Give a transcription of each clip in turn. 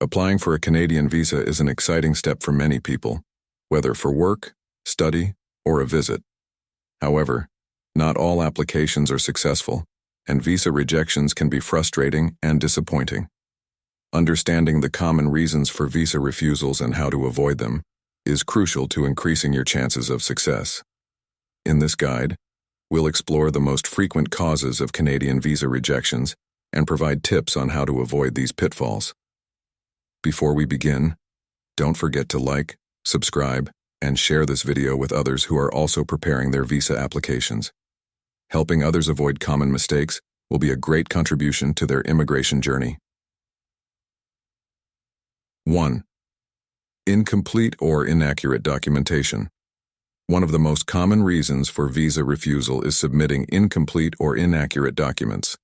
Applying for a Canadian visa is an exciting step for many people, whether for work, study, or a visit. However, not all applications are successful, and visa rejections can be frustrating and disappointing. Understanding the common reasons for visa refusals and how to avoid them is crucial to increasing your chances of success. In this guide, we'll explore the most frequent causes of Canadian visa rejections and provide tips on how to avoid these pitfalls. Before we begin, don't forget to like, subscribe, and share this video with others who are also preparing their visa applications. Helping others avoid common mistakes will be a great contribution to their immigration journey. 1. Incomplete or inaccurate documentation. One of the most common reasons for visa refusal is submitting incomplete or inaccurate documents.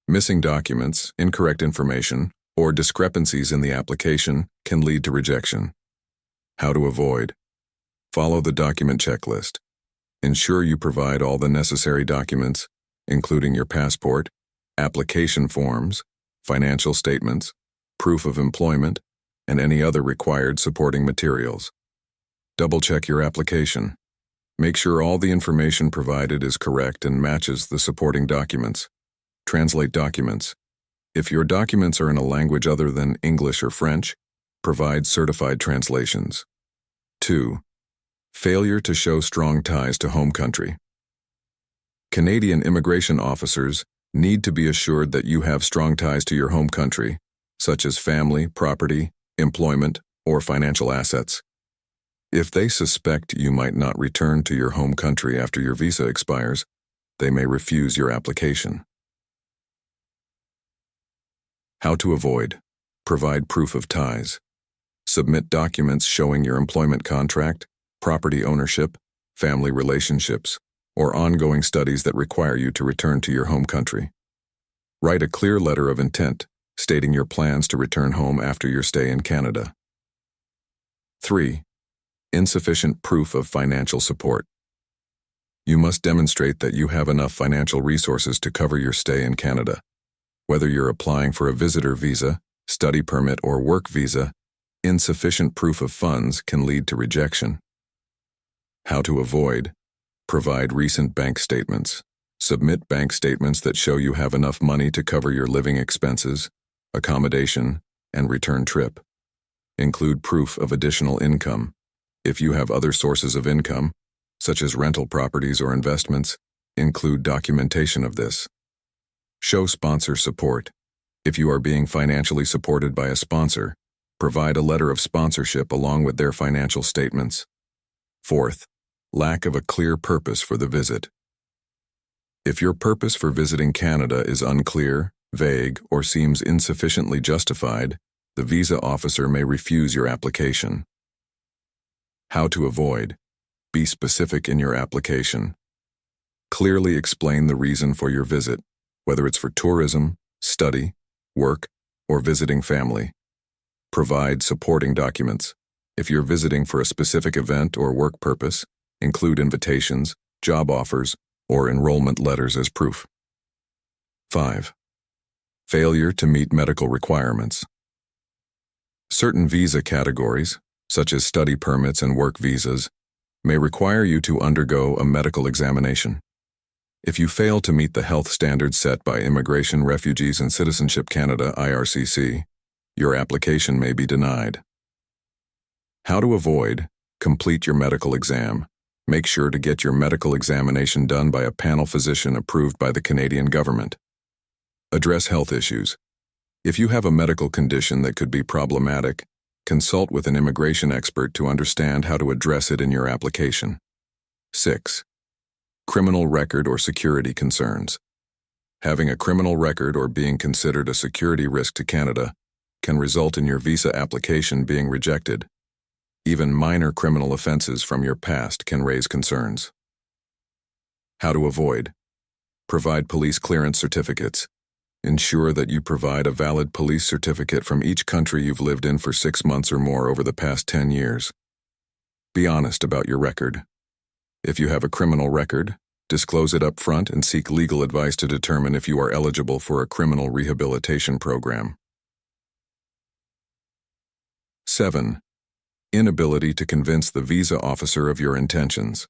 Missing documents, incorrect information, or discrepancies in the application can lead to rejection. How to avoid. Follow the document checklist. Ensure you provide all the necessary documents, including your passport, application forms, financial statements, proof of employment, and any other required supporting materials. Double-check your application. Make sure all the information provided is correct and matches the supporting documents. Translate documents. If your documents are in a language other than English or French, provide certified translations. 2. Failure to show strong ties to home country. Canadian immigration officers need to be assured that you have strong ties to your home country, such as family, property, employment, or financial assets. If they suspect you might not return to your home country after your visa expires, they may refuse your application. How to avoid. Provide proof of ties. Submit documents showing your employment contract, property ownership, family relationships, or ongoing studies that require you to return to your home country. Write a clear letter of intent, stating your plans to return home after your stay in Canada. 3. Insufficient proof of financial support. You must demonstrate that you have enough financial resources to cover your stay in Canada. Whether you're applying for a visitor visa, study permit, or work visa, insufficient proof of funds can lead to rejection. How to avoid. Provide recent bank statements. Submit bank statements that show you have enough money to cover your living expenses, accommodation, and return trip. Include proof of additional income. If you have other sources of income, such as rental properties or investments, include documentation of this. Show sponsor support. If you are being financially supported by a sponsor, provide a letter of sponsorship along with their financial statements. 4th, lack of a clear purpose for the visit. If your purpose for visiting Canada is unclear, vague, or seems insufficiently justified, the visa officer may refuse your application. How to avoid. Be specific in your application. Clearly explain the reason for your visit, whether it's for tourism, study, work, or visiting family. Provide supporting documents. If you're visiting for a specific event or work purpose, include invitations, job offers, or enrollment letters as proof. 5. Failure to meet medical requirements. Certain visa categories, such as study permits and work visas, may require you to undergo a medical examination. If you fail to meet the health standards set by Immigration, Refugees, and Citizenship Canada (IRCC), your application may be denied. How to avoid. Complete your medical exam. Make sure to get your medical examination done by a panel physician approved by the Canadian government. Address health issues. If you have a medical condition that could be problematic, consult with an immigration expert to understand how to address it in your application. 6. Criminal record or security concerns. Having a criminal record or being considered a security risk to Canada can result in your visa application being rejected. Even minor criminal offenses from your past can raise concerns. How to avoid. Provide police clearance certificates. Ensure that you provide a valid police certificate from each country you've lived in for 6 months or more over the past 10 years. Be honest about your record. If you have a criminal record, disclose it up front and seek legal advice to determine if you are eligible for a criminal rehabilitation program. 7. Inability to convince the visa officer of your intentions.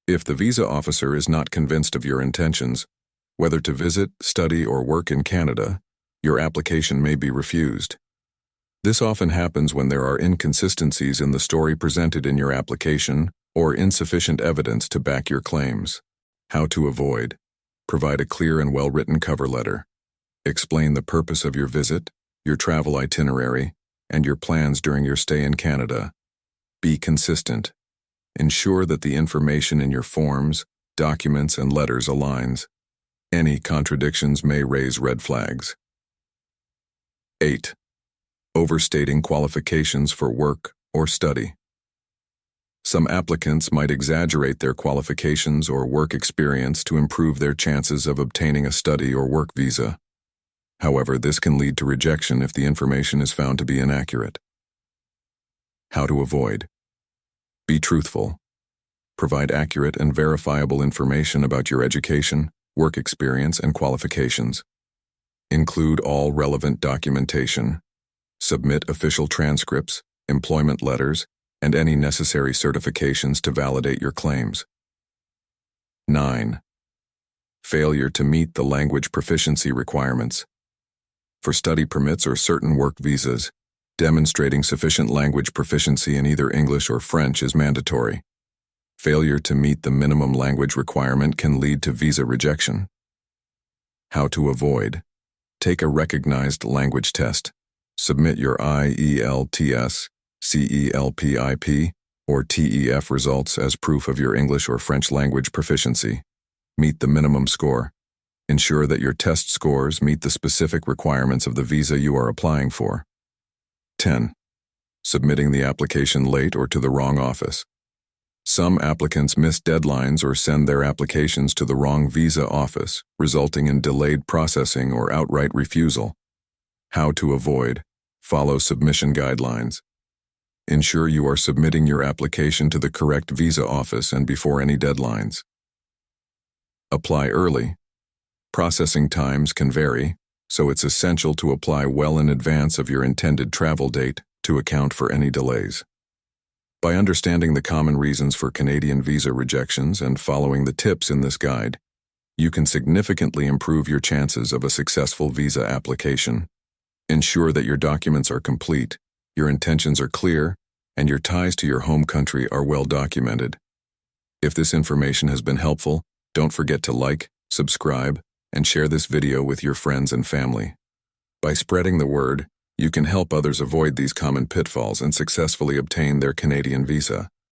If the visa officer is not convinced of your intentions, whether to visit, study, or work in Canada, your application may be refused. This often happens when there are inconsistencies in the story presented in your application or insufficient evidence to back your claims. How to avoid. Provide a clear and well-written cover letter. Explain the purpose of your visit, your travel itinerary, and your plans during your stay in Canada. Be consistent. Ensure that the information in your forms, documents, and letters aligns. Any contradictions may raise red flags. 8. Overstating qualifications for work or study. Some applicants might exaggerate their qualifications or work experience to improve their chances of obtaining a study or work visa. However, this can lead to rejection if the information is found to be inaccurate. How to avoid. Be truthful. Provide accurate and verifiable information about your education, work experience, and qualifications. Include all relevant documentation. Submit official transcripts, employment letters, and any necessary certifications to validate your claims. 9. Failure to meet the language proficiency requirements. For study permits or certain work visas, demonstrating sufficient language proficiency in either English or French is mandatory. Failure to meet the minimum language requirement can lead to visa rejection. How to avoid. Take a recognized language test. Submit your IELTS, CELPIP, or TEF results as proof of your English or French language proficiency. Meet the minimum score. Ensure that your test scores meet the specific requirements of the visa you are applying for. 10. Submitting the application late or to the wrong office. Some applicants miss deadlines or send their applications to the wrong visa office, resulting in delayed processing or outright refusal. How to avoid. Follow submission guidelines. Ensure you are submitting your application to the correct visa office and before any deadlines. Apply early. Processing times can vary, so it's essential to apply well in advance of your intended travel date to account for any delays. By understanding the common reasons for Canadian visa rejections and following the tips in this guide, you can significantly improve your chances of a successful visa application. Ensure that your documents are complete, your intentions are clear, and your ties to your home country are well documented. If this information has been helpful, don't forget to like, subscribe, and share this video with your friends and family. By spreading the word, you can help others avoid these common pitfalls and successfully obtain their Canadian visa.